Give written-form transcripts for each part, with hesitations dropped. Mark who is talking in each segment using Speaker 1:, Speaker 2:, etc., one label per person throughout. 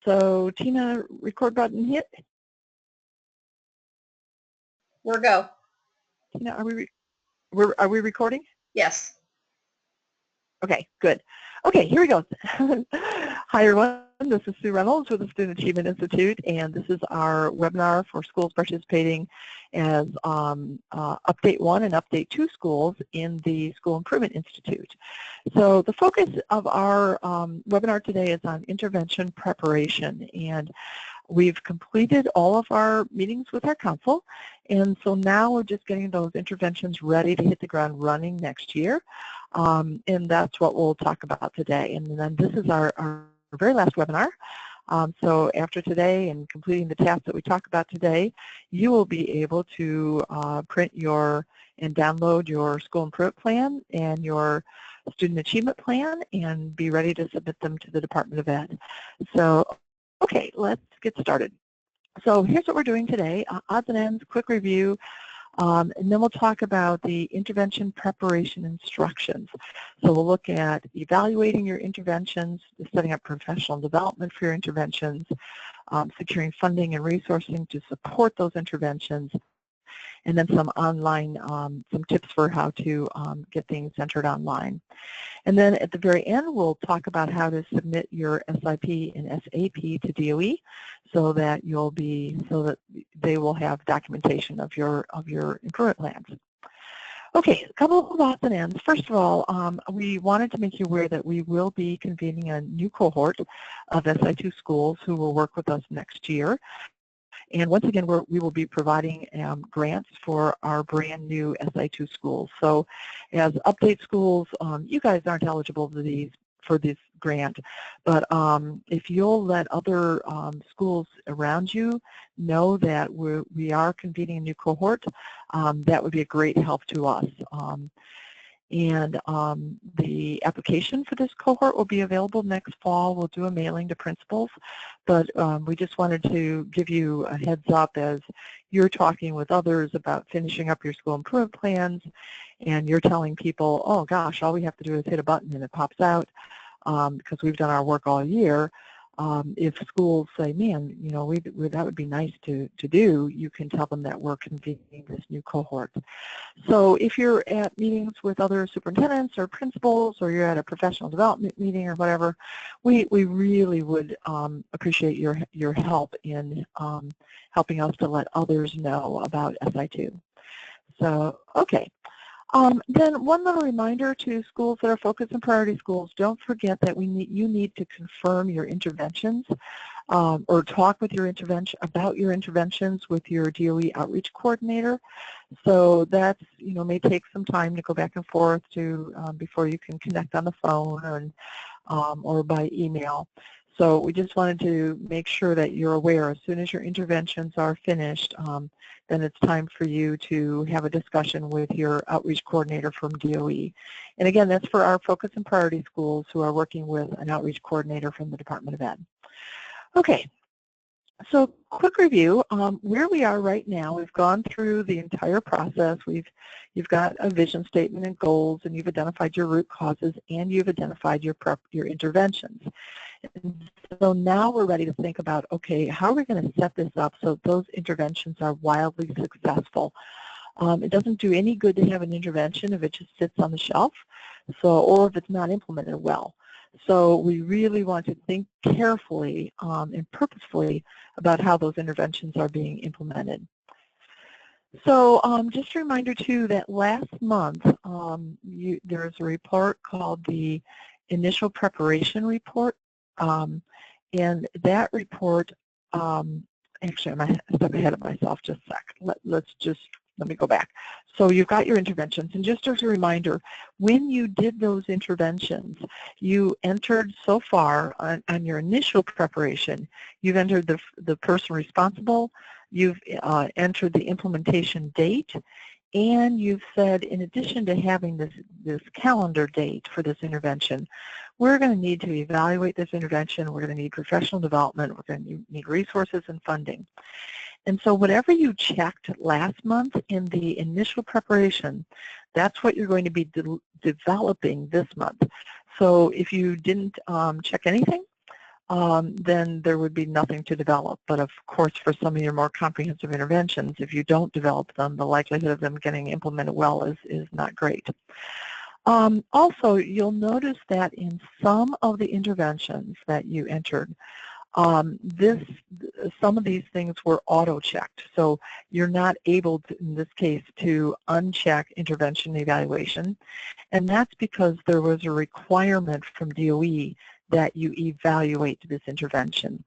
Speaker 1: So Tina, record button hit.
Speaker 2: We're go.
Speaker 1: Tina, are we recording?
Speaker 2: Yes.
Speaker 1: Okay, good. Okay, here we go. Hi everyone, this is Sue Reynolds with the Student Achievement Institute, and this is our webinar for schools participating as Update 1 and Update 2 schools in the School Improvement Institute. So the focus of our webinar today is on intervention preparation, and we've completed all of our meetings with our council, and so now we're just getting those interventions ready to hit the ground running next year, and that's what we'll talk about today. And then this is our very last webinar. So after today and completing the tasks that we talk about today, you will be able to print and download your school improvement plan and your student achievement plan and be ready to submit them to the Department of Ed. So, okay, let's get started. So here's what we're doing today, odds and ends, quick review, and then we'll talk about the intervention preparation instructions. So we'll look at evaluating your interventions, setting up professional development for your interventions, securing funding and resourcing to support those interventions, and then some online, some tips for how to get things entered online. And then at the very end, we'll talk about how to submit your SIP and SAP to DOE so that they will have documentation of your improvement plans. Okay, a couple of odds and ends. First of all, we wanted to make you aware that we will be convening a new cohort of SI2 schools who will work with us next year. And once again, we will be providing grants for our brand new SI2 schools. So as update schools, you guys aren't eligible for this grant, but if you'll let other schools around you know that we are convening a new cohort, that would be a great help to us. And the application for this cohort will be available next fall. We'll do a mailing to principals, but we just wanted to give you a heads up as you're talking with others about finishing up your school improvement plans, and you're telling people, oh gosh, all we have to do is hit a button and it pops out because we've done our work all year. If schools say, man, you know, that would be nice to do, you can tell them that we're convening this new cohort. So if you're at meetings with other superintendents or principals, or you're at a professional development meeting or whatever, we really would appreciate your help in helping us to let others know about SI2. So, okay. Then one little reminder to schools that are focus and priority schools, don't forget that you need to confirm your interventions or talk with about your interventions with your DOE outreach coordinator. So that's, you know, may take some time to go back and forth before you can connect on the phone or by email. So we just wanted to make sure that you're aware as soon as your interventions are finished, then it's time for you to have a discussion with your outreach coordinator from DOE. And again, that's for our focus and priority schools who are working with an outreach coordinator from the Department of Ed. Okay, so quick review, where we are right now, we've gone through the entire process. You've got a vision statement and goals, and you've identified your root causes, and you've identified your interventions. And so now we're ready to think about, okay, how are we going to set this up so those interventions are wildly successful? It doesn't do any good to have an intervention if it just sits on the shelf, or if it's not implemented well. So we really want to think carefully and purposefully about how those interventions are being implemented. So just a reminder too that last month there's a report called the Initial Preparation Report, and that report, actually I'm going to step ahead of myself just a sec. Let me go back. So you've got your interventions, and just as a reminder, when you did those interventions, you entered so far on your initial preparation, you've entered the person responsible, you've entered the implementation date, and you've said, in addition to having this calendar date for this intervention, we're going to need to evaluate this intervention, we're going to need professional development, we're going to need resources and funding. And so whatever you checked last month in the initial preparation, that's what you're going to be developing this month. So if you didn't check anything, then there would be nothing to develop. But of course, for some of your more comprehensive interventions, if you don't develop them, the likelihood of them getting implemented well is not great. Also, you'll notice that in some of the interventions that you entered, some of these things were auto-checked. So you're not able to, in this case, to uncheck intervention evaluation. And that's because there was a requirement from DOE that you evaluate this intervention.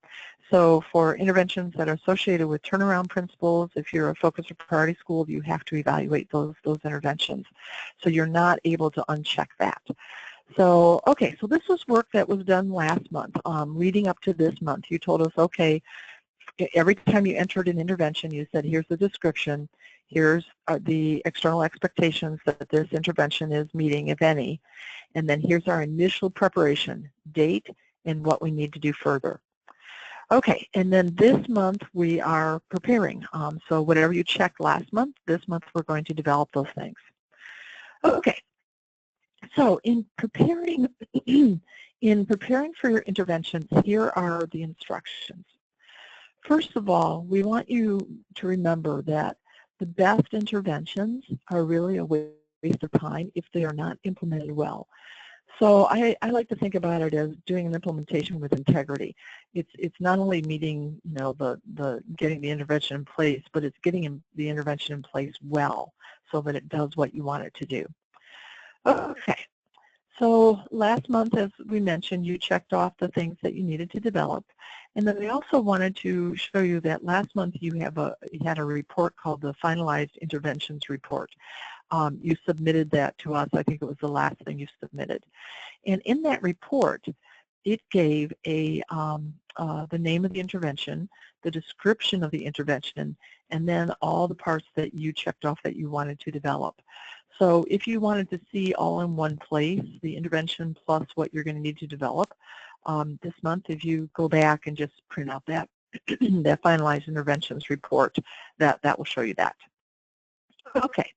Speaker 1: So for interventions that are associated with turnaround principles, if you're a focus or priority school, you have to evaluate those interventions. So you're not able to uncheck that. So, okay, so this was work that was done last month. Leading up to this month, you told us, okay, every time you entered an intervention, you said, here's the description, here's the external expectations that this intervention is meeting, if any, and then here's our initial preparation, date, and what we need to do further. Okay, and then this month we are preparing. So whatever you checked last month, this month we're going to develop those things. Okay. So in preparing for your interventions, here are the instructions. First of all, we want you to remember that the best interventions are really a waste of time if they are not implemented well. So I like to think about it as doing an implementation with integrity. It's not only meeting, you know, the getting the intervention in place, but it's getting the intervention in place well so that it does what you want it to do. Okay, so last month, as we mentioned, you checked off the things that you needed to develop. And then we also wanted to show you that last month you had a report called the Finalized Interventions Report. You submitted that to us. I think it was the last thing you submitted. And in that report, it gave the name of the intervention, the description of the intervention, and then all the parts that you checked off that you wanted to develop. So if you wanted to see all in one place, the intervention plus what you're going to need to develop this month, if you go back and just print out that that finalized interventions report, that will show you that. Okay,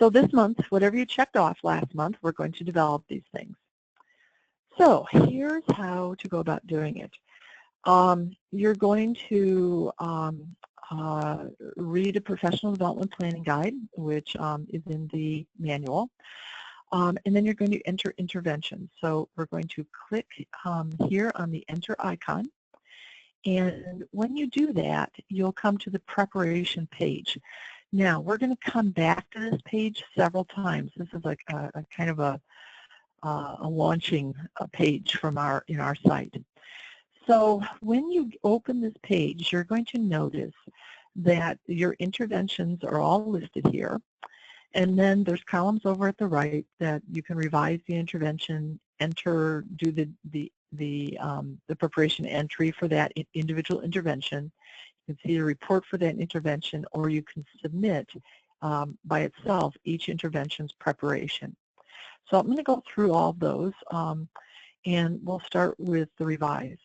Speaker 1: so this month, whatever you checked off last month, we're going to develop these things. So here's how to go about doing it. You're going to read a professional development planning guide, which is in the manual, and then you're going to enter interventions. So we're going to click here on the enter icon, and when you do that, you'll come to the preparation page. Now we're going to come back to this page several times. This is like a kind of a launching page from our site. So when you open this page, you're going to notice that your interventions are all listed here. And then there's columns over at the right that you can revise the intervention, enter, do the preparation entry for that individual intervention. You can see the report for that intervention, or you can submit by itself each intervention's preparation. So I'm going to go through all of those, and we'll start with the revise.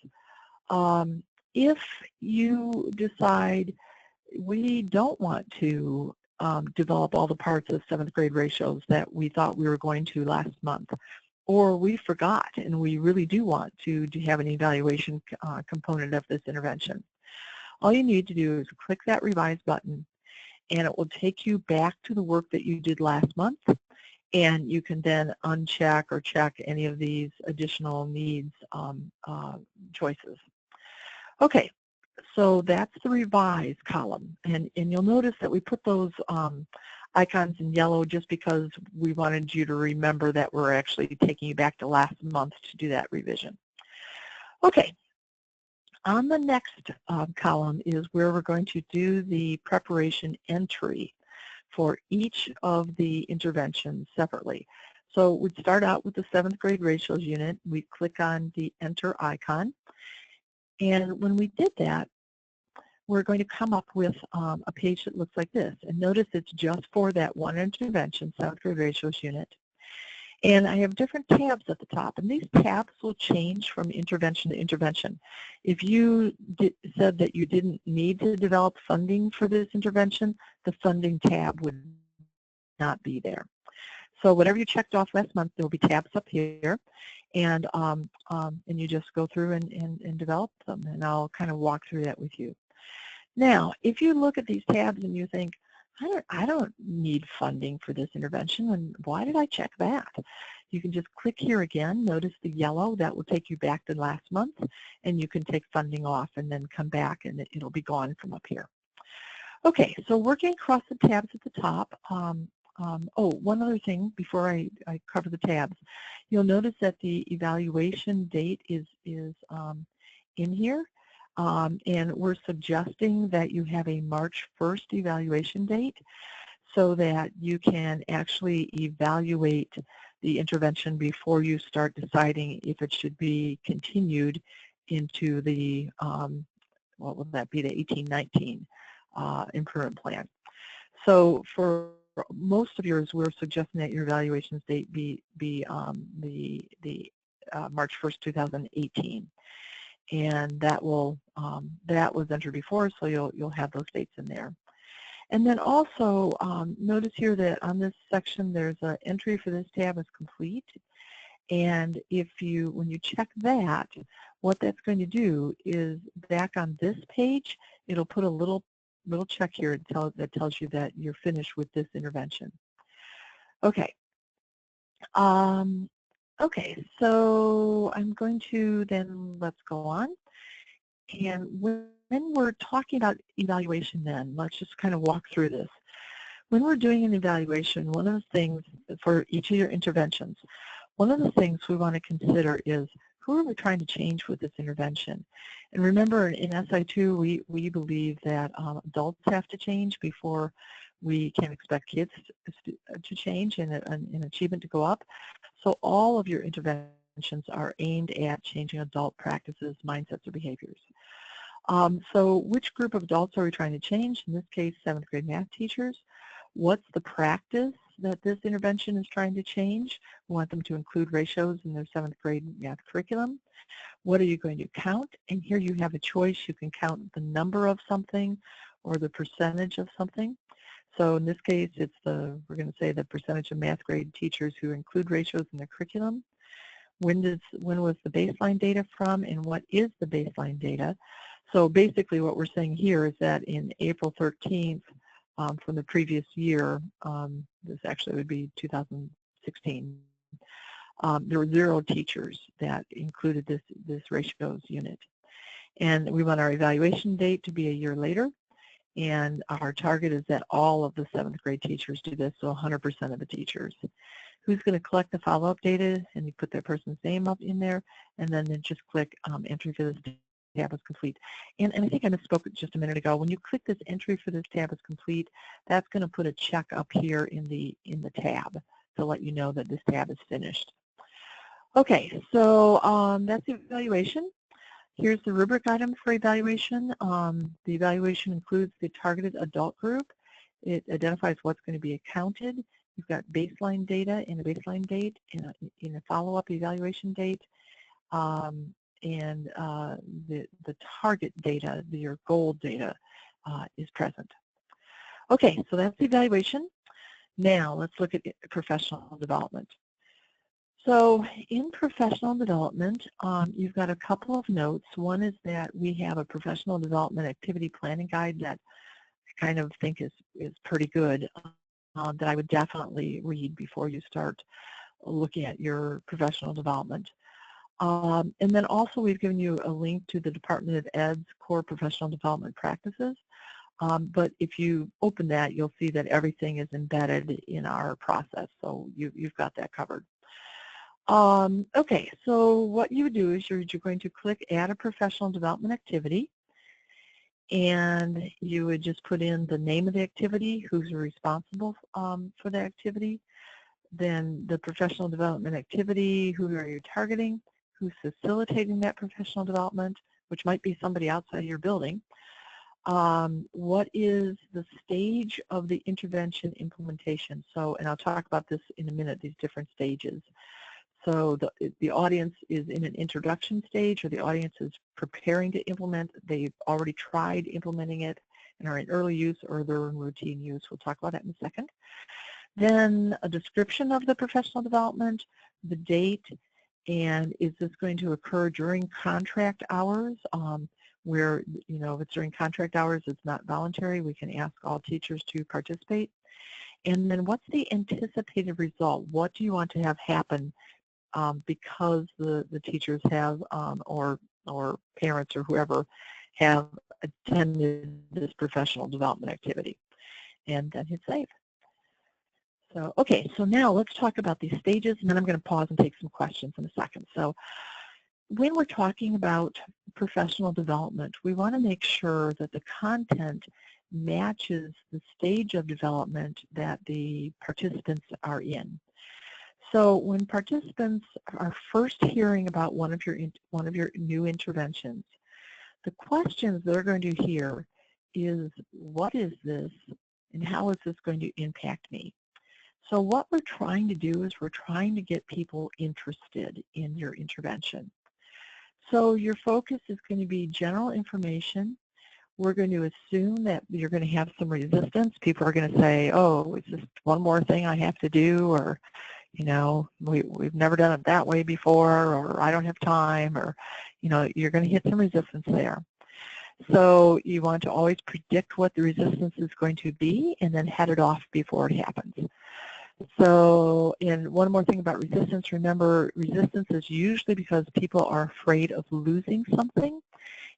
Speaker 1: If you decide we don't want to develop all the parts of 7th grade ratios that we thought we were going to last month, or we forgot and we really do want to have an evaluation component of this intervention, all you need to do is click that revise button, and it will take you back to the work that you did last month, and you can then uncheck or check any of these additional needs choices. Okay, so that's the revise column, and you'll notice that we put those icons in yellow just because we wanted you to remember that we're actually taking you back to last month to do that revision. Okay, on the next column is where we're going to do the preparation entry for each of the interventions separately. So we'd start out with the 7th grade ratios unit. We'd click on the enter icon. And when we did that, we're going to come up with a page that looks like this. And notice it's just for that one intervention, 7th grade ratios unit. And I have different tabs at the top, and these tabs will change from intervention to intervention. If you said that you didn't need to develop funding for this intervention, the funding tab would not be there. So whatever you checked off last month, there will be tabs up here, and you just go through and develop them, and I'll kind of walk through that with you. Now, if you look at these tabs and you think, I don't need funding for this intervention, and why did I check that? You can just click here again. Notice the yellow. That will take you back to last month, and you can take funding off and then come back, and it'll be gone from up here. Okay, so working across the tabs at the top, oh, one other thing before I cover the tabs. You'll notice that the evaluation date is in here, and we're suggesting that you have a March 1st evaluation date so that you can actually evaluate the intervention before you start deciding if it should be continued into the, what would that be, the 1819 improvement plan. So for most of yours, we're suggesting that your evaluation date be March 1st, 2018, and that will that was entered before, so you'll have those dates in there. And then also notice here that on this section there's an entry for this tab is complete, and when you check that, what that's going to do is back on this page, it'll put a little check here that tells you that you're finished with this intervention. Okay. Okay, so I'm going to then, let's go on. And when we're talking about evaluation then, let's just kind of walk through this. When we're doing an evaluation, one of the things for each of your interventions, one of the things we want to consider is who are we trying to change with this intervention? And remember, in SI2, we believe that adults have to change before we can expect kids to change and achievement to go up. So all of your interventions are aimed at changing adult practices, mindsets, or behaviors. So which group of adults are we trying to change? In this case, 7th grade math teachers. What's the practice that this intervention is trying to change? We want them to include ratios in their 7th grade math curriculum. What are you going to count? And here you have a choice. You can count the number of something or the percentage of something. So in this case, it's we're going to say the percentage of math grade teachers who include ratios in their curriculum. When was the baseline data from, and what is the baseline data? So basically what we're saying here is that in April 13th, from the previous year, this actually would be 2016, there were 0 teachers that included this ratios unit. And we want our evaluation date to be a year later, and our target is that all of the 7th grade teachers do this, so 100% of the teachers. Who's going to collect the follow-up data, and you put that person's name up in there, and then just click entry for this tab is complete. And I think I misspoke just a minute ago. When you click this entry for this tab is complete, that's going to put a check up here in the tab to let you know that this tab is finished. Okay, so that's the evaluation. Here's the rubric item for evaluation. The evaluation includes the targeted adult group. It identifies what's going to be accounted. You've got baseline data and a baseline date in a follow-up evaluation date. And the target data, your goal data, is present. Okay, so that's the evaluation. Now let's look at professional development. So in professional development, you've got a couple of notes. One is that we have a professional development activity planning guide that I kind of think is pretty good, that I would definitely read before you start looking at your professional development. And then also we've given you a link to the Department of Ed's core professional development practices. But if you open that, you'll see that everything is embedded in our process, so you've got that covered. Okay, so what you would do is you're going to click Add a Professional Development Activity, and you would just put in the name of the activity, who's responsible for the activity, then the professional development activity, who are you targeting, who's facilitating that professional development, which might be somebody outside your building. What is the stage of the intervention implementation? So, and I'll talk about this in a minute, these different stages. So the audience is in an introduction stage, or the audience is preparing to implement. They've already tried implementing it and are in early use, or they're in routine use. We'll talk about that in a second. Then a description of the professional development, the date, and is this going to occur during contract hours, where, if it's during contract hours, it's not voluntary. We can ask all teachers to participate. And then what's the anticipated result? What do you want to have happen because the teachers have, or parents or whoever have attended this professional development activity? And then hit save. So, okay, so now let's talk about these stages, and then I'm going to pause and take some questions in a second. So when we're talking about professional development, we want to make sure that the content matches the stage of development that the participants are in. So when participants are first hearing about one of your new interventions, the questions they're going to hear is, what is this and how is this going to impact me? So what we're trying to do is we're trying to get people interested in your intervention. So your focus is going to be general information. We're going to assume that you're going to have some resistance. People are going to say, oh, it's just one more thing I have to do, or, we've never done it that way before, or I don't have time, or, you're going to hit some resistance there. So you want to always predict what the resistance is going to be and then head it off before it happens. So, and one more thing about resistance, remember, resistance is usually because people are afraid of losing something,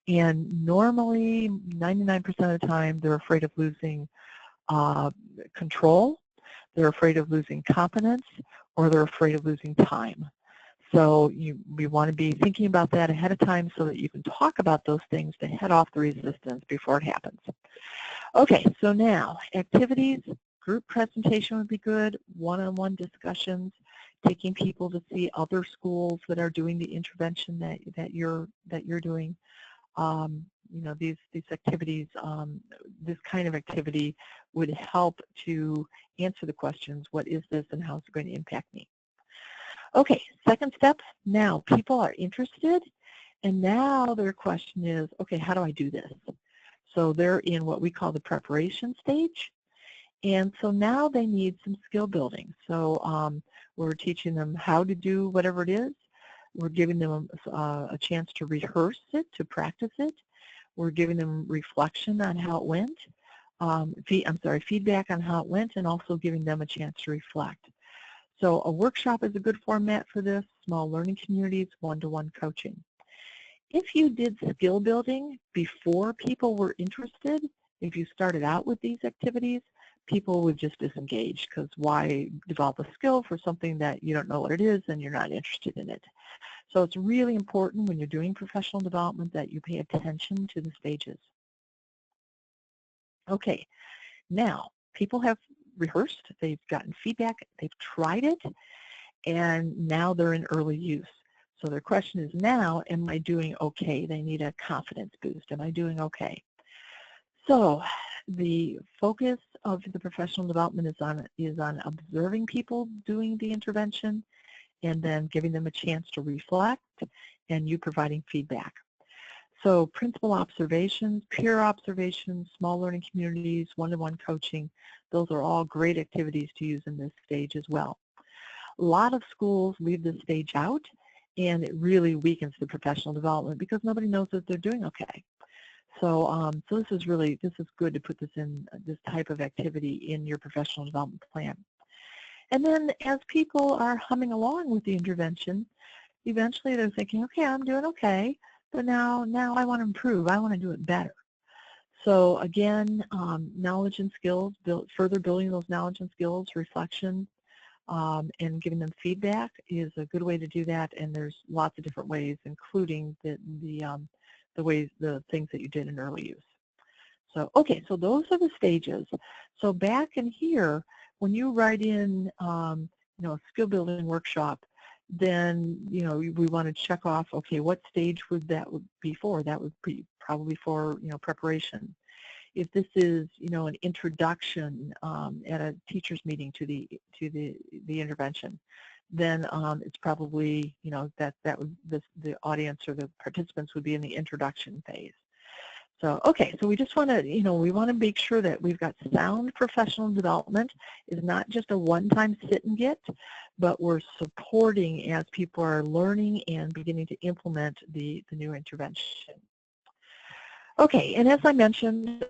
Speaker 1: and normally 99% of the time they're afraid of losing control, they're afraid of losing competence, or they're afraid of losing time. So we want to be thinking about that ahead of time so that you can talk about those things to head off the resistance before it happens. Okay, so now activities. Group presentation would be good, one-on-one discussions, taking people to see other schools that are doing the intervention that you're doing. These activities, this kind of activity would help to answer the questions, what is this and how is it going to impact me? Okay, second step, now people are interested, and now their question is, okay, how do I do this? So they're in what we call the preparation stage. And so now they need some skill building. So we're teaching them how to do whatever it is. We're giving them a chance to rehearse it, to practice it. We're giving them reflection on how it went. Feedback on how it went, and also giving them a chance to reflect. So a workshop is a good format for this, small learning communities, one-to-one coaching. If you did skill building before people were interested, if you started out with these activities, people would just disengage, because why develop a skill for something that you don't know what it is and you're not interested in it? So it's really important when you're doing professional development that you pay attention to the stages. Okay, now people have rehearsed, they've gotten feedback, they've tried it, and now they're in early use. So their question is now, am I doing okay? They need a confidence boost. Am I doing okay? So the focus of the professional development is on observing people doing the intervention and then giving them a chance to reflect and you providing feedback. So principal observations, peer observations, small learning communities, one-to-one coaching, those are all great activities to use in this stage as well. A lot of schools leave this stage out, and it really weakens the professional development because nobody knows that they're doing okay. So, so this is good to put this type of activity in your professional development plan. And then as people are humming along with the intervention, eventually they're thinking, okay, I'm doing okay, but now I want to improve. I want to do it better. So again, knowledge and skills, further building those knowledge and skills, reflection, and giving them feedback is a good way to do that. And there's lots of different ways, including the things that you did in early use. So, okay, so those are the stages. So back in here, when you write in, a skill building workshop, then, we want to check off, okay, what stage would that be for? That would be probably for, preparation. If this is, an introduction at a teacher's meeting to the intervention, then it's probably, the audience or the participants would be in the introduction phase. So, okay, so we just want to, we want to make sure that we've got sound professional development. Is not just a one-time sit and get, but we're supporting as people are learning and beginning to implement the new intervention. Okay, and as I mentioned,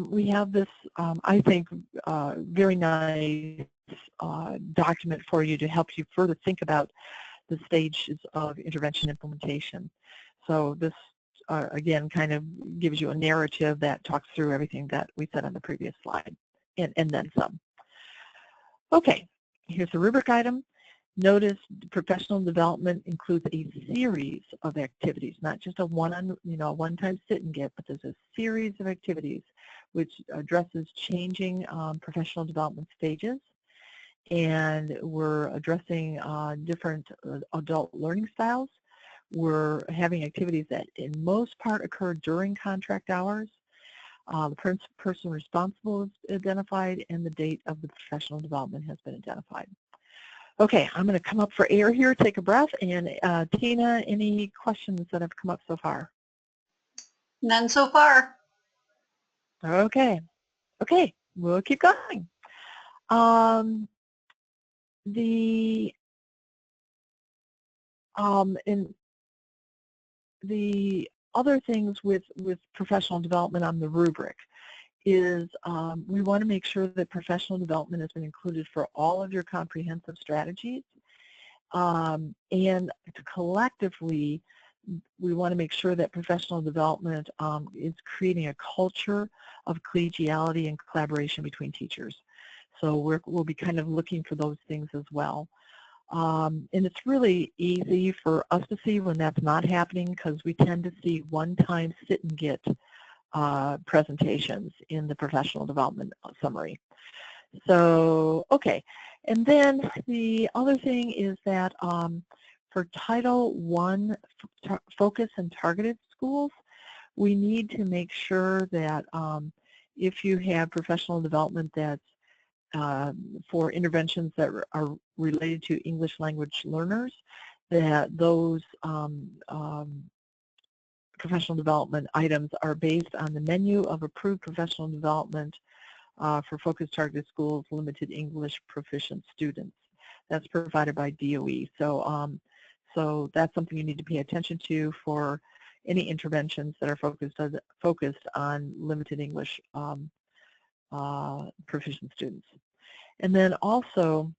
Speaker 1: we have this, I think, very nice document for you to help you further think about the stages of intervention implementation. So this, again, kind of gives you a narrative that talks through everything that we said on the previous slide, and then some. Okay, here's a rubric item. Notice professional development includes a series of activities, not just a one-time sit and get, but there's a series of activities which addresses changing professional development stages. And we're addressing different adult learning styles. We're having activities that in most part occur during contract hours. The person responsible is identified, and the date of the professional development has been identified. Okay, I'm going to come up for air here, take a breath, and Tina, any questions that have come up so far?
Speaker 2: None so far.
Speaker 1: Okay, we'll keep going. In the other things with professional development on the rubric is we want to make sure that professional development has been included for all of your comprehensive strategies. And collectively, we want to make sure that professional development is creating a culture of collegiality and collaboration between teachers. So we'll be kind of looking for those things as well. And it's really easy for us to see when that's not happening, because we tend to see one-time sit and get presentations in the professional development summary. So, okay. And then the other thing is that for Title I focus and targeted schools, we need to make sure that if you have professional development that's for interventions that are related to English language learners, that those professional development items are based on the menu of approved professional development for focused targeted schools, limited English proficient students. That's provided by DOE. So, so that's something you need to pay attention to for any interventions that are focused on limited English proficient students. And then also,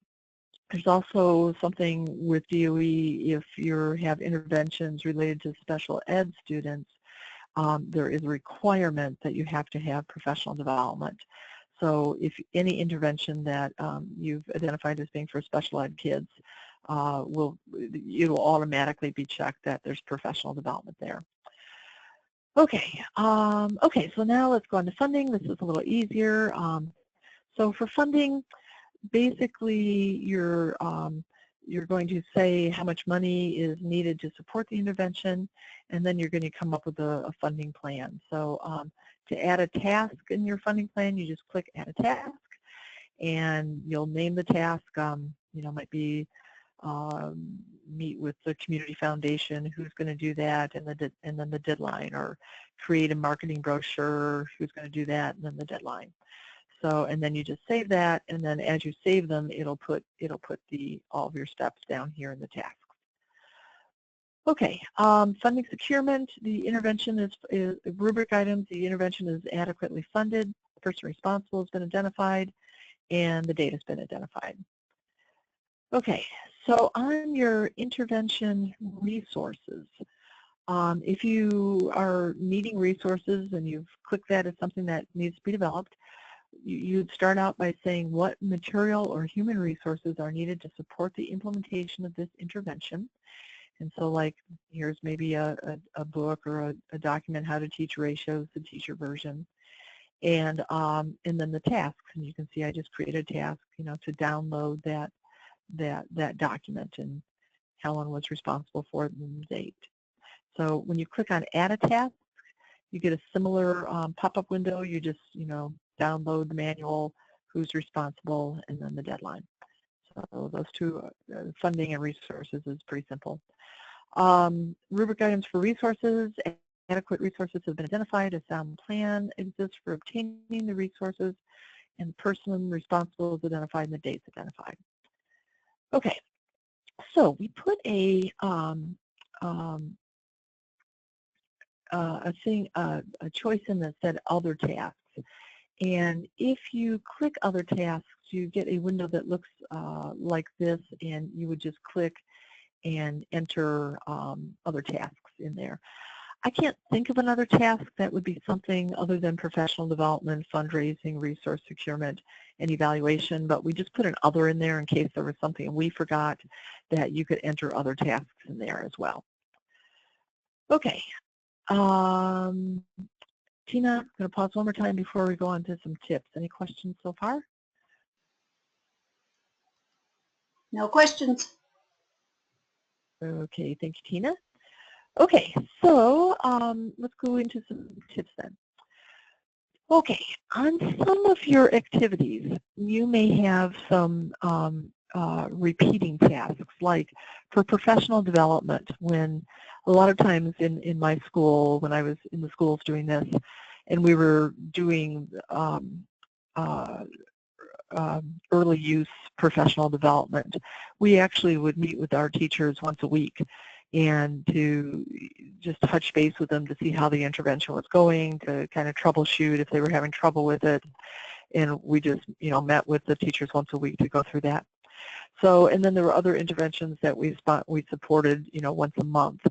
Speaker 1: there's also something with DOE if you have interventions related to special ed students, there is a requirement that you have to have professional development. So if any intervention that you've identified as being for special ed kids, it'll automatically be checked that there's professional development there. Okay, okay, so now let's go on to funding. This is a little easier. So for funding, basically you're going to say how much money is needed to support the intervention, and then you're going to come up with a funding plan. So to add a task in your funding plan, you just click Add a Task, and you'll name the task. Might be meet with the community foundation, who's going to do that, and then the deadline, or create a marketing brochure, who's going to do that, and then the deadline. So, and then you just save that, and then as you save them, it'll put all of your steps down here in the tasks. Okay, funding securement. The intervention is rubric items. The intervention is adequately funded. The person responsible has been identified, and the date has been identified. Okay, so on your intervention resources, if you are needing resources and you've clicked that as something that needs to be developed, you'd start out by saying what material or human resources are needed to support the implementation of this intervention. And so, like, here's maybe a book or a document, How to Teach Ratios, the teacher version, and then the tasks. And you can see I just created a task, to download that document, and Helen was responsible for it and the date. So when you click on Add a Task, you get a similar pop-up window. You just, download the manual, who's responsible, and then the deadline. So those two, funding and resources, is pretty simple. Rubric items for resources. adequate resources have been identified, a sound plan exists for obtaining the resources, and the person responsible is identified and the dates identified. Okay, so we put a choice in that said other tasks. And if you click other tasks, you get a window that looks like this, and you would just click and enter other tasks in there. I can't think of another task that would be something other than professional development, fundraising, resource procurement, and evaluation, but we just put an other in there in case there was something we forgot that you could enter other tasks in there as well. Okay. Tina, I'm going to pause one more time before we go on to some tips. Any questions so far?
Speaker 2: No questions.
Speaker 1: Okay, thank you, Tina. Okay, so let's go into some tips then. Okay, on some of your activities, you may have some repeating tasks, like for professional development, when a lot of times in my school, when I was in the schools doing this, and we were doing early use professional development, we actually would meet with our teachers once a week and to just touch base with them to see how the intervention was going, to kind of troubleshoot if they were having trouble with it. And we just, met with the teachers once a week to go through that. So, and then there were other interventions that we supported, once a month.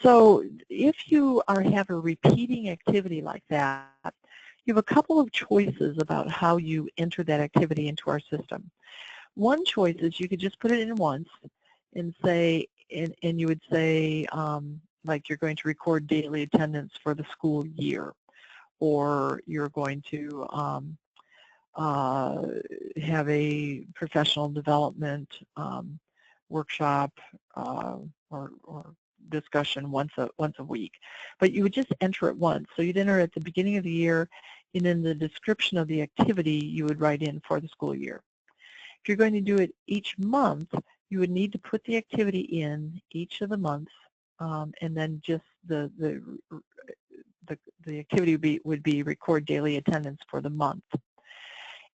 Speaker 1: So if you have a repeating activity like that, you have a couple of choices about how you enter that activity into our system. One choice is you could just put it in once and say, and you would say, like you're going to record daily attendance for the school year, or you're going to have a professional development workshop or discussion once a week. But you would just enter it once. So you'd enter at the beginning of the year, and in the description of the activity, you would write in for the school year. If you're going to do it each month, you would need to put the activity in each of the months, and then just the activity would be record daily attendance for the month.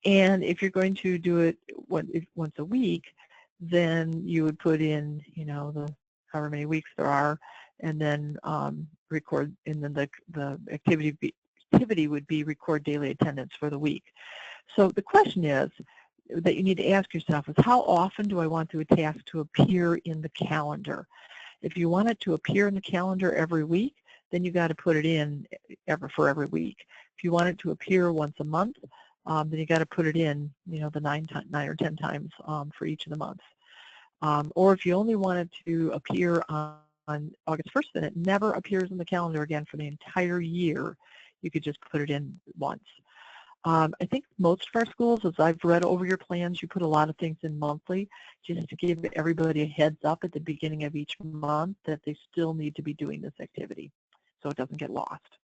Speaker 1: And if you're going to do it once a week, then you would put in, the however many weeks there are, and then record, and then the activity would be record daily attendance for the week. So the question is, that you need to ask yourself is, how often do I want the task to appear in the calendar? If you want it to appear in the calendar every week, then you got to put it in for every week. If you want it to appear once a month, then you got to put it in, the 9 or 10 times for each of the months. Or if you only want it to appear on August 1st, then it never appears in the calendar again for the entire year. You could just put it in once. I think most of our schools, as I've read over your plans, you put a lot of things in monthly just to give everybody a heads up at the beginning of each month that they still need to be doing this activity so it doesn't get lost.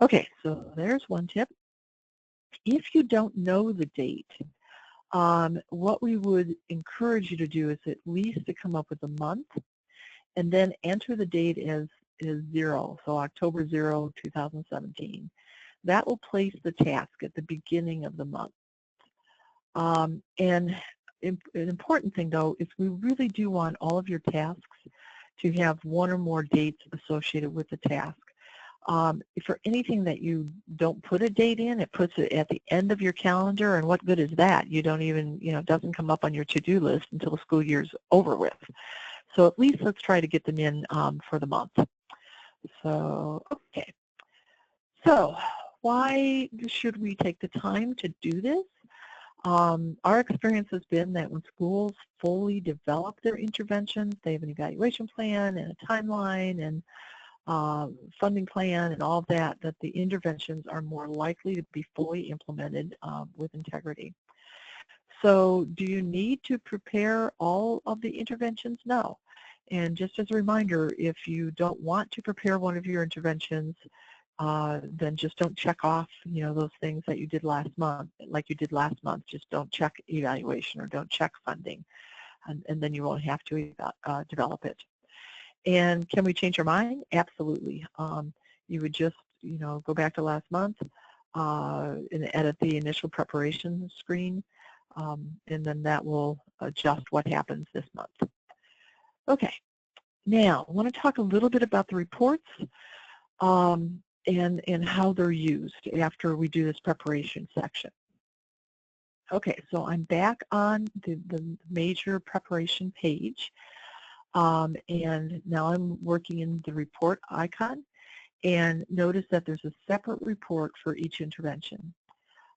Speaker 1: Okay, so there's one tip. If you don't know the date, what we would encourage you to do is at least to come up with a month and then enter the date as 0, so October 0, 2017. That will place the task at the beginning of the month. And an important thing, though, is we really do want all of your tasks to have one or more dates associated with the task. For anything that you don't put a date in, it puts it at the end of your calendar, and what good is that? You don't even, it doesn't come up on your to-do list until the school year's over with. So at least let's try to get them in for the month. So, okay. So why should we take the time to do this? Our experience has been that when schools fully develop their interventions, they have an evaluation plan and a timeline and funding plan and all of that, that the interventions are more likely to be fully implemented with integrity. So do you need to prepare all of the interventions? No. And just as a reminder, if you don't want to prepare one of your interventions, then just don't check off, those things that you did last month, like you did last month. Just don't check evaluation or don't check funding, and then you won't have to develop it. And can we change our mind? Absolutely. You would just, go back to last month and edit the initial preparation screen, and then that will adjust what happens this month. Okay, now I want to talk a little bit about the reports and how they're used after we do this preparation section. Okay, so I'm back on the major preparation page, and now I'm working in the report icon, and notice that there's a separate report for each intervention.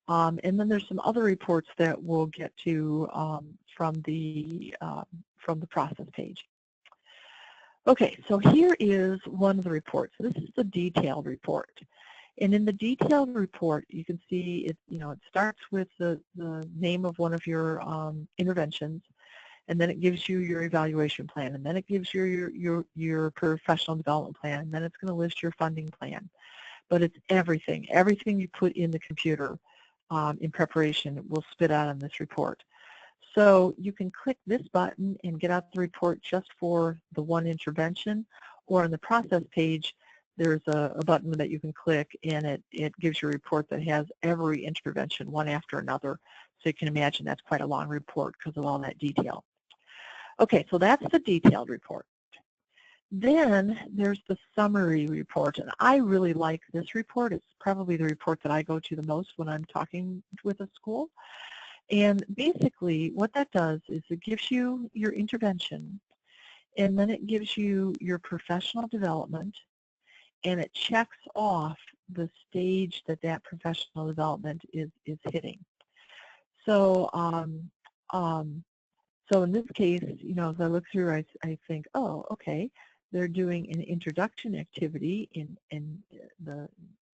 Speaker 1: And then there's some other reports that we'll get to from the process page. Okay, so here is one of the reports. This is the detailed report. And in the detailed report, you can see it, it starts with the name of one of your interventions, and then it gives you your evaluation plan, and then it gives you your professional development plan, and then it's going to list your funding plan. But it's everything you put in the computer in preparation will spit out on this report. So you can click this button and get out the report just for the one intervention, or on the process page, there's a button that you can click, and it gives you a report that has every intervention one after another. So you can imagine that's quite a long report because of all that detail. Okay, so that's the detailed report. Then there's the summary report, and I really like this report. It's probably the report that I go to the most when I'm talking with a school. And basically what that does is it gives you your intervention, and then it gives you your professional development, and it checks off the stage that that professional development is hitting. So so in this case, as I look through, I think, oh, okay, they're doing an introduction activity in the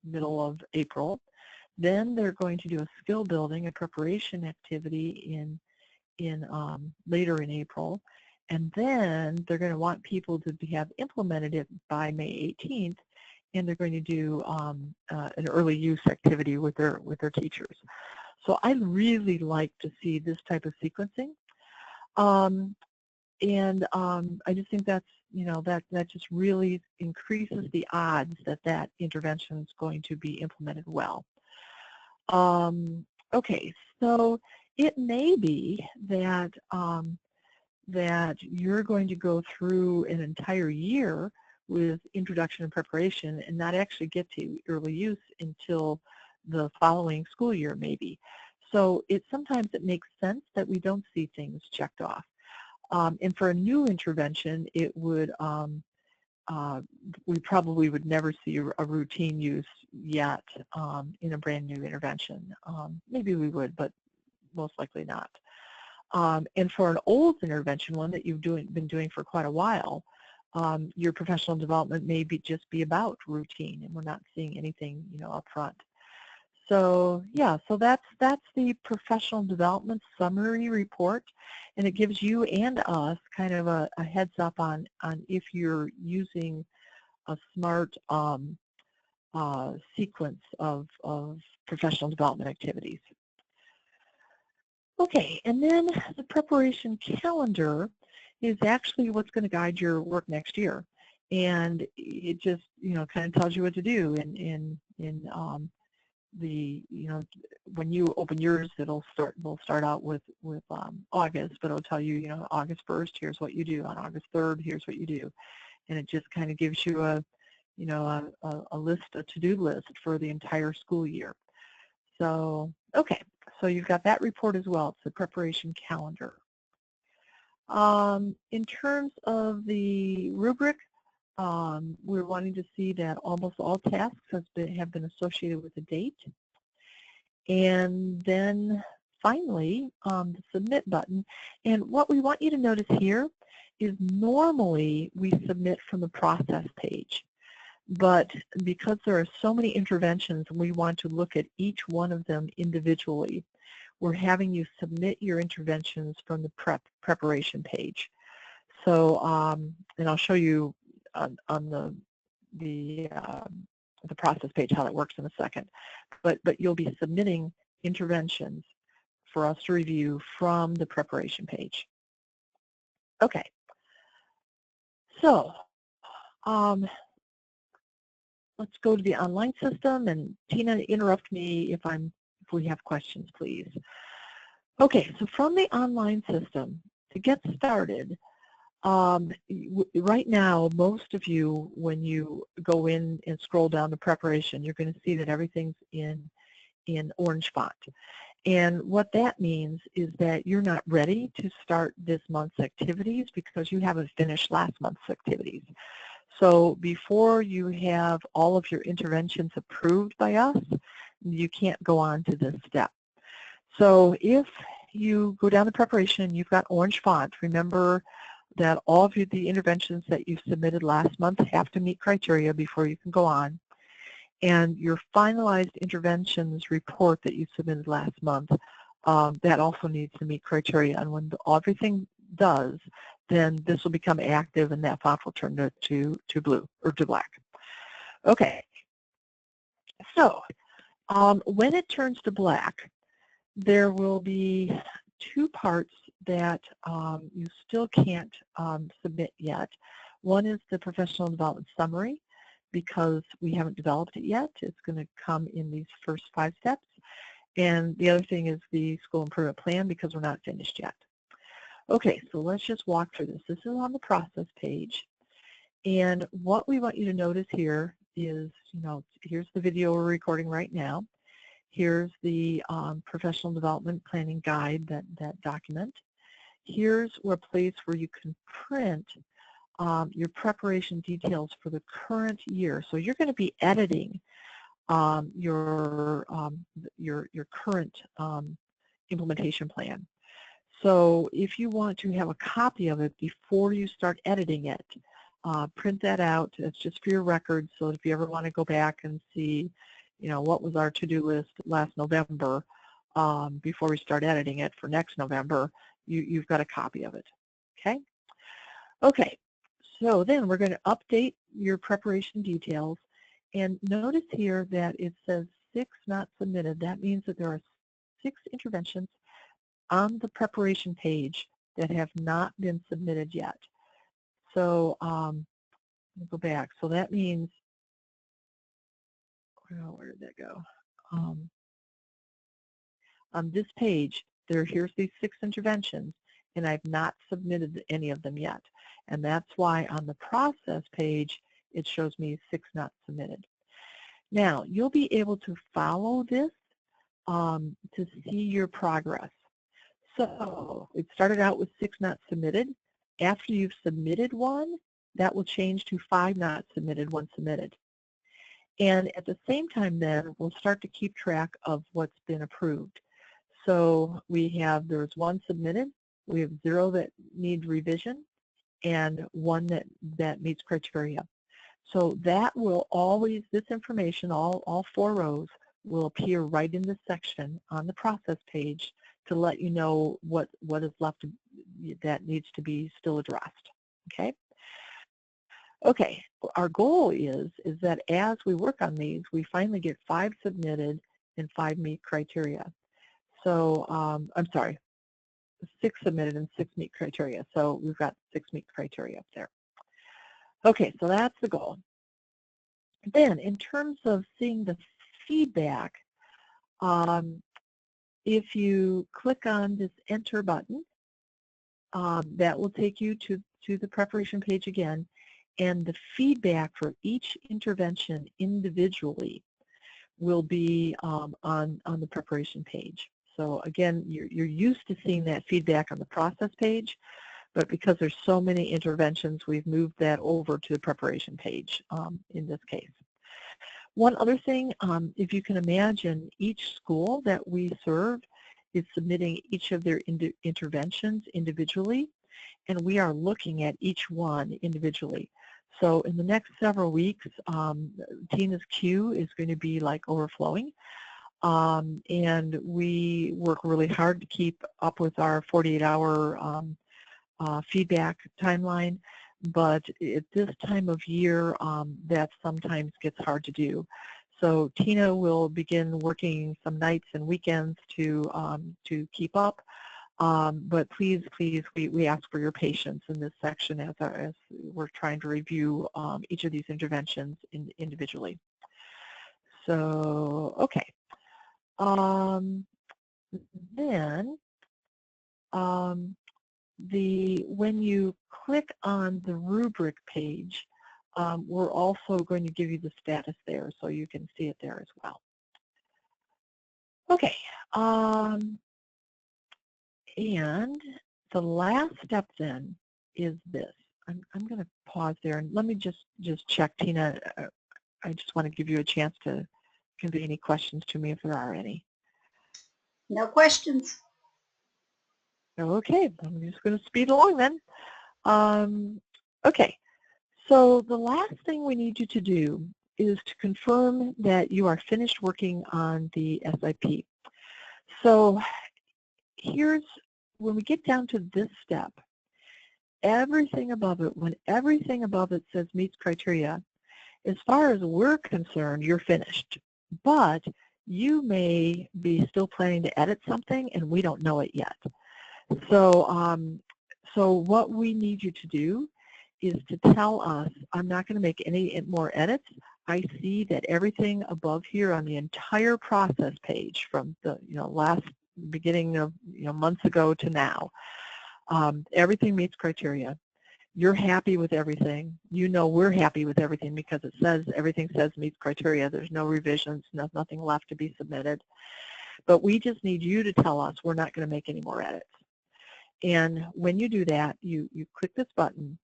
Speaker 1: middle of April. Then they're going to do a skill building, a preparation activity later in April. And then they're going to want people to have implemented it by May 18th, and they're going to do an early use activity with their teachers. So I really like to see this type of sequencing. I just think that's, that just really increases the odds that intervention is going to be implemented well. Okay, so it may be that that you're going to go through an entire year with introduction and preparation and not actually get to early use until the following school year maybe. So sometimes it makes sense that we don't see things checked off. And for a new intervention, it would we probably would never see a routine use yet in a brand new intervention. Maybe we would, but most likely not. And for an old intervention, one that you've been doing for quite a while, your professional development may just be about routine, and we're not seeing anything, up front. So yeah, so that's the professional development summary report, and it gives you and us kind of a heads up on if you're using a smart sequence of professional development activities. Okay, and then the preparation calendar is actually what's going to guide your work next year, and it just kind of tells you what to do in when you open yours, we'll start out with August, but it'll tell you, August 1st, here's what you do. On August 3rd, here's what you do. And it just kind of gives you a to-do list for the entire school year. So, okay, so you've got that report as well. It's the preparation calendar. In terms of the rubric, we're wanting to see that almost all tasks have been associated with a date. And then finally, the submit button. And what we want you to notice here is normally we submit from the process page. But because there are so many interventions and we want to look at each one of them individually, we're having you submit your interventions from the preparation page. So, and I'll show you on the process page how that works in a second. But you'll be submitting interventions for us to review from the preparation page. Okay. So let's go to the online system, and Tina, interrupt me if we have questions, please. Okay, so from the online system, to get started, right now, most of you, when you go in and scroll down to preparation, you're going to see that everything's in orange font. And what that means is that you're not ready to start this month's activities because you haven't finished last month's activities. So before you have all of your interventions approved by us, you can't go on to this step. So if you go down to preparation and you've got orange font, remember that all of the interventions that you submitted last month have to meet criteria before you can go on. And your finalized interventions report that you submitted last month, that also needs to meet criteria. And when everything does, then this will become active and that font will turn to blue or to black. Okay, so when it turns to black, there will be two parts that you still can't submit yet. One is the professional development summary, because we haven't developed it yet. It's going to come in these first 5 steps. And the other thing is the school improvement plan, because we're not finished yet. Okay, so let's just walk through this. This is on the process page. And what we want you to notice here is, here's the video we're recording right now. Here's the professional development planning guide, that document. Here's a place where you can print your preparation details for the current year. So you're going to be editing your current implementation plan. So if you want to have a copy of it before you start editing it, print that out. It's just for your records, so if you ever want to go back and see, what was our to-do list last November before we start editing it for next November, you've got a copy of it, okay? Okay. So then we're going to update your preparation details, and notice here that it says 6 not submitted. That means that there are 6 interventions on the preparation page that have not been submitted yet. So let me go back. So that means, where did that go? On this page, here's these 6 interventions, and I've not submitted any of them yet. And that's why on the process page, it shows me 6 not submitted. Now, you'll be able to follow this to see your progress. So it started out with 6 not submitted. After you've submitted one, that will change to 5 not submitted, 1 submitted. And at the same time then, we'll start to keep track of what's been approved. So there's 1 submitted, we have 0 that need revision, and 1 that meets criteria. So that will always, this information, all 4 rows, will appear right in this section on the process page to let you know what is left that needs to be still addressed, okay? Okay, our goal is that as we work on these, we finally get 5 submitted and 5 meet criteria. So, I'm sorry, 6 submitted and 6 meet criteria. So we've got 6 meet criteria up there. Okay, so that's the goal. Then in terms of seeing the feedback, if you click on this enter button, that will take you to the preparation page again, and the feedback for each intervention individually will be on the preparation page. So again, you're used to seeing that feedback on the process page, but because there's so many interventions, we've moved that over to the preparation page in this case. One other thing, if you can imagine, each school that we serve is submitting each of their interventions individually, and we are looking at each one individually. So in the next several weeks, Tina's queue is going to be like overflowing, and we work really hard to keep up with our 48-hour feedback timeline, but at this time of year, that sometimes gets hard to do. So Tina will begin working some nights and weekends to keep up. But please, we ask for your patience in this section as we're trying to review each of these interventions individually. So, okay. Then when you click on the rubric page, we're also going to give you the status there so you can see it there as well. Okay, and the last step then is this. I'm going to pause there and let me just check, Tina. I just want to give you a chance to convey any questions to me if there are any.
Speaker 2: No questions.
Speaker 1: Okay, I'm just going to speed along then. Okay, so the last thing we need you to do is to confirm that you are finished working on the SIP. So here's, when we get down to this step, everything above it, when everything above it says meets criteria, as far as we're concerned, you're finished. But you may be still planning to edit something and we don't know it yet. So, so what we need you to do is to tell us, I'm not going to make any more edits. I see that everything above here on the entire process page from the last beginning of months ago to now, everything meets criteria. You're happy with everything. We're happy with everything because it says everything says meets criteria. There's no revisions, nothing left to be submitted. But we just need you to tell us we're not going to make any more edits. And when you do that, you click this button,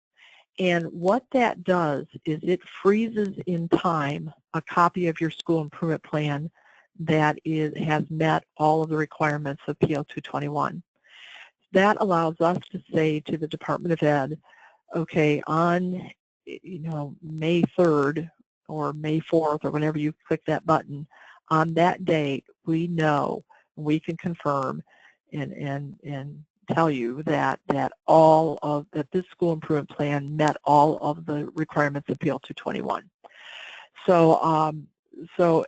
Speaker 1: and what that does is it freezes in time a copy of your school improvement plan that has met all of the requirements of PL 221. That allows us to say to the Department of Ed, okay, on May 3rd or May 4th or whenever you click that button, on that date we know, we can confirm and tell you that this school improvement plan met all of the requirements of PL 221. So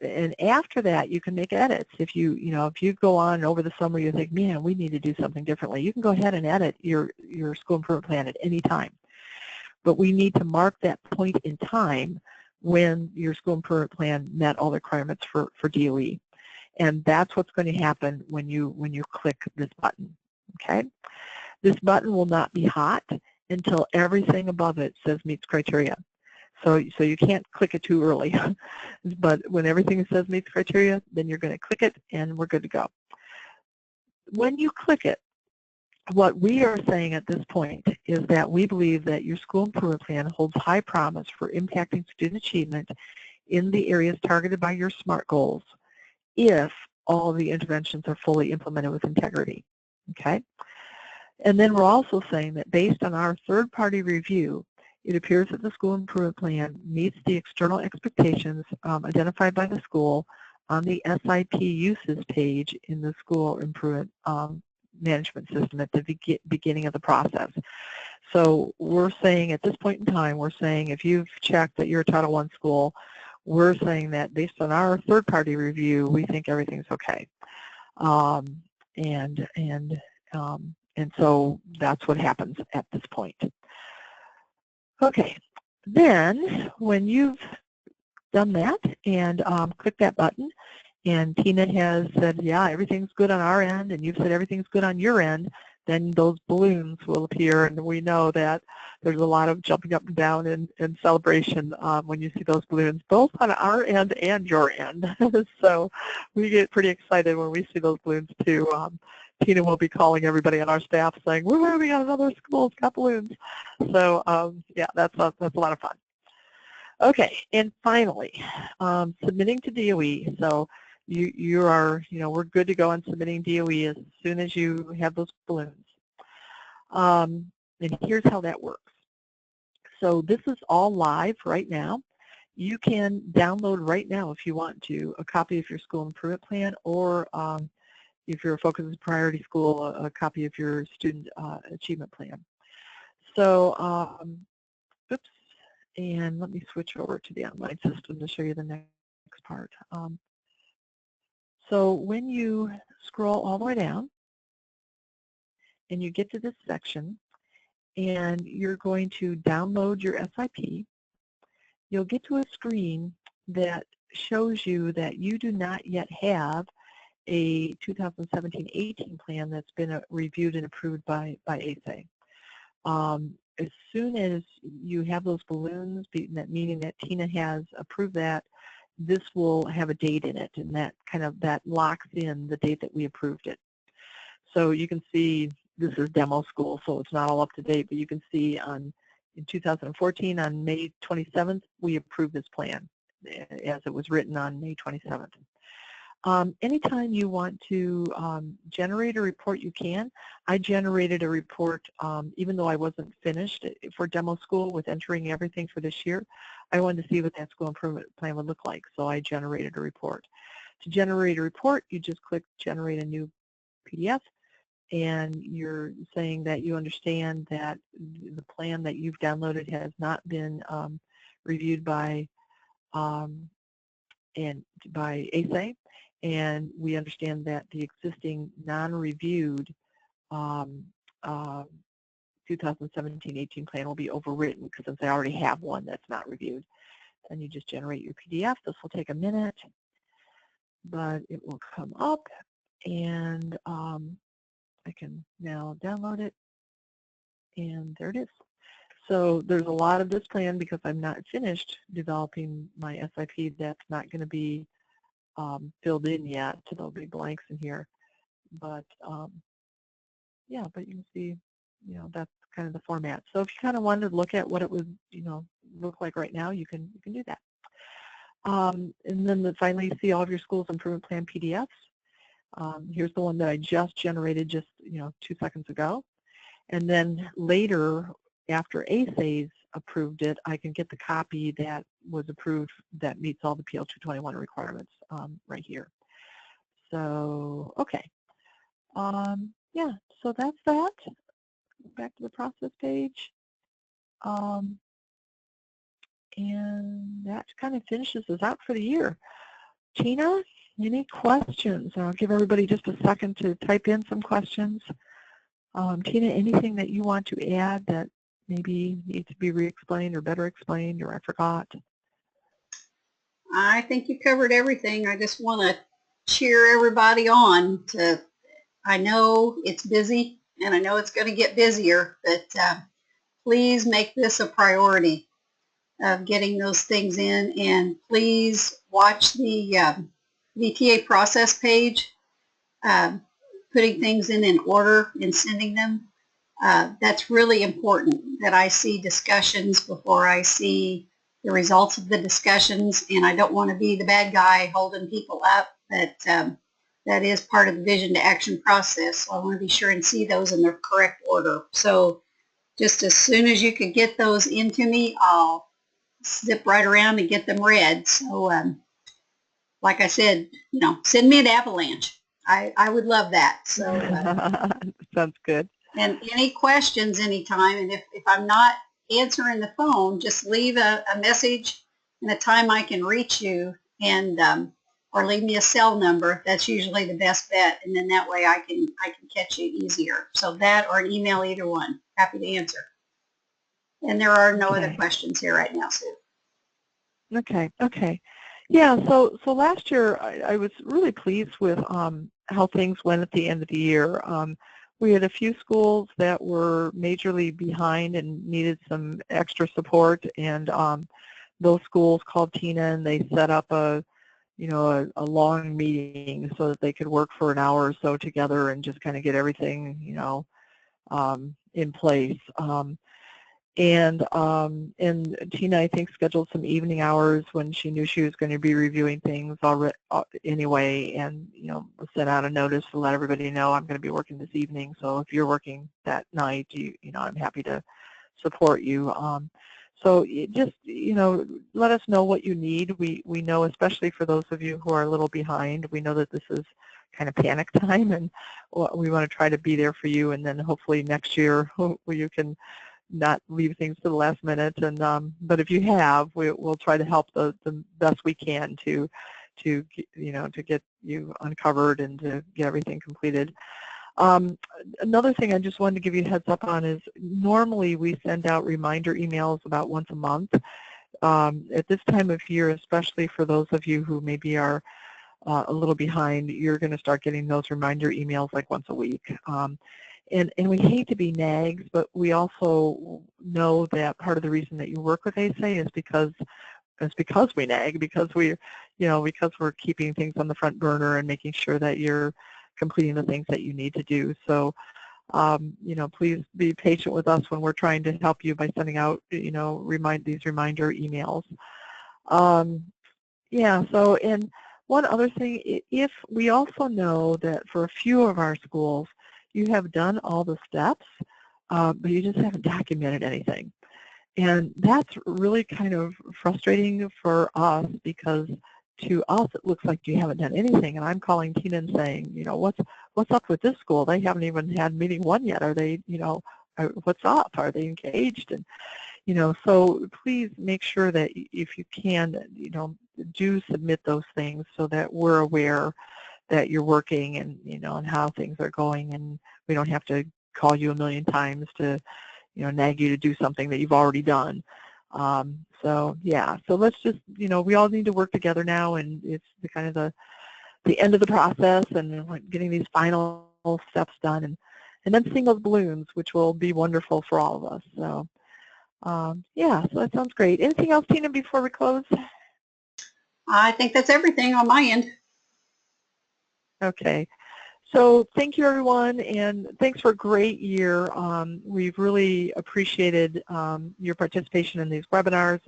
Speaker 1: and after that you can make edits. If you go on over the summer, you think, man, we need to do something differently, you can go ahead and edit your school improvement plan at any time. But we need to mark that point in time when your school improvement plan met all the requirements for DOE. And that's what's going to happen when you click this button. Okay? This button will not be hot until everything above it says meets criteria. So you can't click it too early. But when everything says meets criteria, then you're going to click it and we're good to go. When you click it, what we are saying at this point is that we believe that your school improvement plan holds high promise for impacting student achievement in the areas targeted by your SMART goals if all the interventions are fully implemented with integrity. Okay? And then we're also saying that based on our third-party review, it appears that the school improvement plan meets the external expectations identified by the school on the SIP uses page in the school improvement management system at the beginning of the process. So we're saying at this point in time, we're saying if you've checked that you're a Title I school, we're saying that based on our third-party review, we think everything's okay. And so that's what happens at this point. Okay, then when you've done that and click that button, and Tina has said, yeah, everything's good on our end, and you've said everything's good on your end, then those balloons will appear, and we know that there's a lot of jumping up and down and celebration when you see those balloons, both on our end and your end. So we get pretty excited when we see those balloons too. Tina will be calling everybody on our staff saying, woohoo, we got another school, it's got balloons. So yeah, that's a lot of fun. Okay, and finally, submitting to DOE. So we're good to go on submitting DOE as soon as you have those balloons. And here's how that works. So this is all live right now. You can download right now, if you want to, a copy of your school improvement plan, or if you're a Focus Priority School, a copy of your student achievement plan. So, oops, and let me switch over to the online system to show you the next part. So when you scroll all the way down, and you get to this section, and you're going to download your SIP. You'll get to a screen that shows you that you do not yet have a 2017-18 plan that's been reviewed and approved by ASA. As soon as you have those balloons, meaning that Tina has approved that, this will have a date in it, and that locks in the date that we approved it. So you can see this is demo school, so it's not all up to date, but you can see in 2014 on May 27th, we approved this plan as it was written on May 27th. Anytime you want to generate a report, you can. I generated a report even though I wasn't finished for demo school with entering everything for this year. I wanted to see what that school improvement plan would look like, so I generated a report. To generate a report, you just click generate a new PDF, and you're saying that you understand that the plan that you've downloaded has not been reviewed by ASA, and we understand that the existing non-reviewed 2017-18 plan will be overwritten since I already have one that's not reviewed. Then you just generate your PDF. This will take a minute, but it will come up, and I can now download it, and there it is. So there's a lot of this plan because I'm not finished developing my SIP that's not going to be filled in yet, so there'll be blanks in here. But yeah, but you can see, that's kind of the format. So if you kind of wanted to look at what it would, look like right now, you can do that. And then finally, you see all of your school's improvement plan PDFs. Here's the one that I just generated just 2 seconds ago. And then later, after ASA's approved it, I can get the copy that was approved that meets all the PL 221 requirements right here. So, okay. Yeah, so that's that. Back to the process page. And that kind of finishes us out for the year. Tina, any questions? I'll give everybody just a second to type in some questions. Tina, anything that you want to add that maybe needs to be re-explained or better explained, or I forgot?
Speaker 2: I think you covered everything. I just want to cheer everybody on. I know it's busy, and I know it's going to get busier, but please make this a priority of getting those things in, and please watch the VTA process page, putting things in order and sending them. That's really important that I see discussions before I see the results of the discussions, and I don't want to be the bad guy holding people up. That is part of the vision to action process, so I want to be sure and see those in their correct order. So just as soon as you could get those into me, I'll zip right around and get them read. So like I said, send me an avalanche. I would love that. So
Speaker 1: sounds good.
Speaker 2: And any questions anytime, and if I'm not answering the phone, just leave a message and a time I can reach you, and or leave me a cell number. That's usually the best bet, and then that way I can catch you easier. So that or an email, either one. Happy to answer. And there are no other questions here right now, Sue.
Speaker 1: Okay. Yeah, so last year I was really pleased with how things went at the end of the year. We had a few schools that were majorly behind and needed some extra support, and those schools called Tina, and they set up a long meeting so that they could work for an hour or so together and just kind of get everything in place. And Tina, I think, scheduled some evening hours when she knew she was going to be reviewing things already anyway, and sent out a notice to let everybody know I'm going to be working this evening. So if you're working that night, I'm happy to support you. So just let us know what you need. We know, especially for those of you who are a little behind, we know that this is kind of panic time, and we want to try to be there for you. And then hopefully next year you can not leave things to the last minute, and but if you have, we'll try to help the best we can to get you uncovered and to get everything completed. Another thing I just wanted to give you a heads up on is normally we send out reminder emails about once a month. At this time of year, especially for those of you who maybe are a little behind, you're going to start getting those reminder emails like once a week. And we hate to be nags, but we also know that part of the reason that you work with ASA is because we nag, because because we're keeping things on the front burner and making sure that you're completing the things that you need to do. So, please be patient with us when we're trying to help you by sending out, these reminder emails. Yeah, so, and one other thing, if we also know that for a few of our schools, you have done all the steps, but you just haven't documented anything. And that's really kind of frustrating for us, because to us it looks like you haven't done anything. And I'm calling Tina and saying, what's up with this school? They haven't even had meeting one yet. Are they, what's up? Are they engaged? And so please make sure that if you can, do submit those things so that we're aware that you're working and, and how things are going, and we don't have to call you a million times to, nag you to do something that you've already done. So yeah, so let's just, we all need to work together now, and it's the end of the process, and getting these final steps done, and then seeing those balloons, which will be wonderful for all of us. So yeah, so that sounds great. Anything else, Tina, before we close?
Speaker 2: I think that's everything on my end.
Speaker 1: Okay. So thank you, everyone, and thanks for a great year. We've really appreciated your participation in these webinars.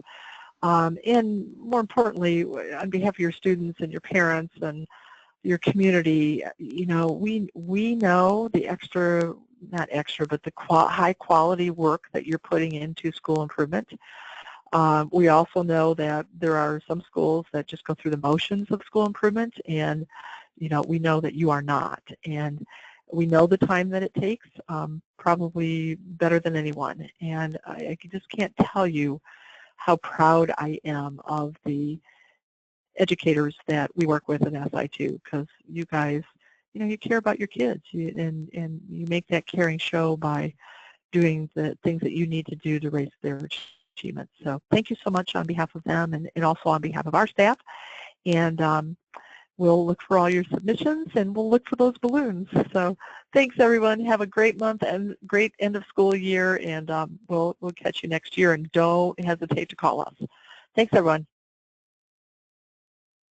Speaker 1: And more importantly, on behalf of your students and your parents and your community, we know the not extra, but the high quality work that you're putting into school improvement. We also know that there are some schools that just go through the motions of school improvement, and we know that you are not. And we know the time that it takes, probably better than anyone. And I just can't tell you how proud I am of the educators that we work with in SI2, because you guys, you care about your kids, and you make that caring show by doing the things that you need to do to raise their achievement. So thank you so much on behalf of them, and also on behalf of our staff. And we'll look for all your submissions, and we'll look for those balloons. So thanks, everyone. Have a great month and great end of school year, and we'll catch you next year, and don't hesitate to call us. Thanks, everyone.